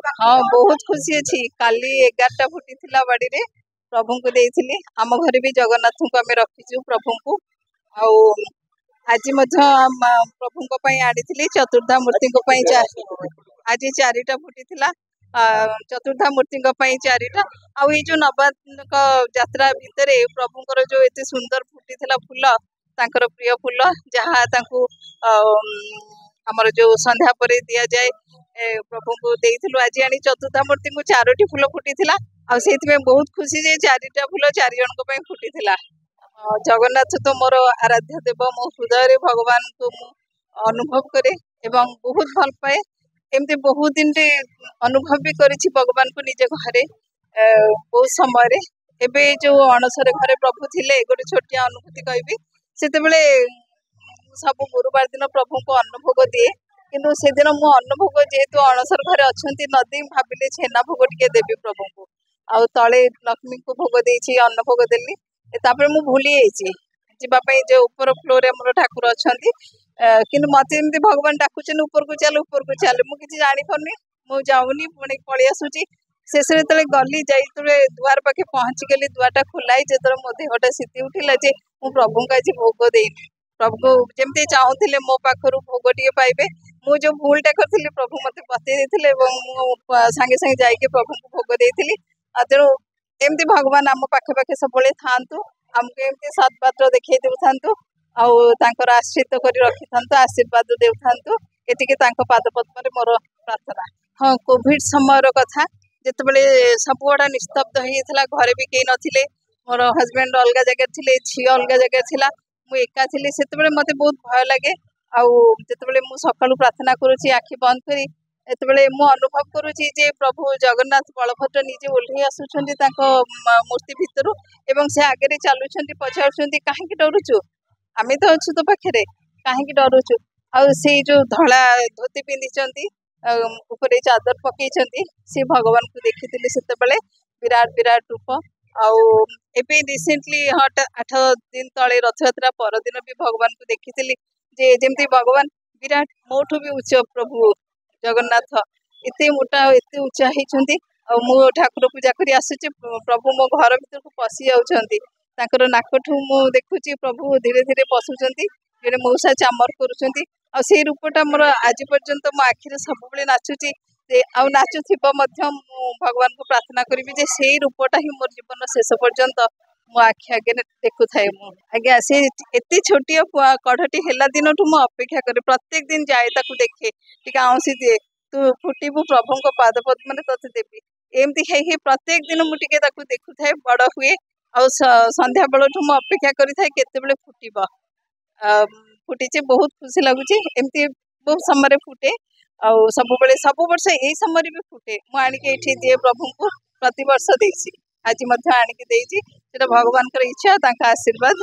हाँ बहुत खुशी अच्छी काली 11टा फुटी थिला बाड़ी रे प्रभु को देइथिली आम घरे भी जगन्नाथ को आमे रखिछु प्रभु को आउ आज प्रभु को पई आनिथिली चतुर्धा मूर्ति को पई आज 4टा फुटी थिला चतुर्धा मूर्ति को पई 4टा आउ ये जो नवान्नक यात्रा भितरे प्रभुଙ୍କର जो एते सुंदर फुटी थिला फूल तांकर प्रिय फूल जहाँ तांकु हमर जो संध्या परे दिया जाए प्रभु को देइथिलु आज आनी चतुर्था मूर्ति को 4टी फूल फुटी थिला आ सेति में बहुत खुशी जे 4टा फूल 4 जन को पई फुटी थिला जगन्नाथ तो मोर आराध्य देव मो हृदय रे भगवान को मु अनुभव करे एवं बहुत भल पाए एमते बहुत दिन रे अनुभव भी करिछि भगवान को निजे घरे बहुत समय रे एबे जो अणसरे घरे प्रभु थिले गोटे छोटिया अनुभूति कहबी सेते बेले सब गुरुवार दिन प्रभु को अन्नभोग दिए किंतु से दिन मु अन्नभोग जेहेतु अणसर घरे अच्छी नदी भाविले छेना भोग टिके देवी प्रभु को आउ तले लक्ष्मी को भोग देछि अन्न भोग देली तापर मु भूली जाइछि जीवाई जो ऊपर फ्लोर मोर ठाकुर अच्छा कि मत एमती भगवान डाकुचन ऊपर को चल मु किसी जानी पारनी मु जाऊनी पुणी पलि आसुची शेष जो गली जाइए दुआर पाखे पहुंची गली दुआरटा खोलाई जो मो देहटा सीति उठिला जे मु प्रभु को आज भोग देनी प्रभु जमती चाहूले मो पाखर भोग टे पाइबे मु जो भूलटा करी प्रभु मत बतई सांगे सांगे जाइए प्रभु को भोग देती तेणु एमती भगवान आम पाखे पाखे सब था आमको एमती सत्पात्र देखा देता आउर आश्रित कर रखी था आशीर्वाद दे था एति पाद पद्म मोर प्रार्थना। हाँ कोविड समय कथा जिते सब गुड़ा निस्तब्ध होता घरे भी कहीं नथिले मोर हजबैंड अलग जगह थे झी अलग जगह थिला मु एका थी से मत बहुत भय लगे आते सका प्रार्थना करुँची आखि बंद करी एतबेले मु अनुभव करुँची जे प्रभु जगन्नाथ बलभद्र निजे ओह्लि आसुछंती मूर्ति भितर एवं से आगे चलुंट पचारुंट कहीं डरुचु आम तो अच्छु तो पाखे कहीं डरुचु से जो धला धोती पिंधि ऊपर चादर पकई सी भगवान को देखी से विराट विराट रूप आउ रिसेंटली 8 दिन तले रथयात्रा परदिन भी भगवान को देखी जे जमती भगवान विराट मोठू भी उच्च प्रभु जगन्नाथ एते मोटा एते उच्चा होती मो ठाकुर पूजा करी आसुचे प्रभु मो घर भीतर को पशि जाऊँच नाकठू मु देखुची प्रभु धीरे धीरे पशुंट जे मौसा चामर करुँच से रूपटा मोर आज पर्यंत मो आखिरे सब नाचुची नाचुब भगवान को प्रार्थना करी जे से रूपटा ही मोर जीवन शेष पर्यंत मो आखि आगे देखु थाए आज्ञा से एत छोटिया कढ़टी है दिन मु अपेक्षा करे प्रत्येक दिन जाए ताकू देखे टी आउसी दिए तू फुटबू प्रभु को पाद पद्म तोते देवी एमती है प्रत्येक दिन मुझे देखु थाए बड़ हुए आ संध्या बेलू मु अपेक्षा करें केते फुटब फुटीचे बहुत खुशी लगुच एमती बहुत समय फुटे सब वर्ष यही समय भी फुटे मुझे दिए प्रभु को प्रति वर्ष देसी आज आनिकी भगवान इच्छा आशीर्वाद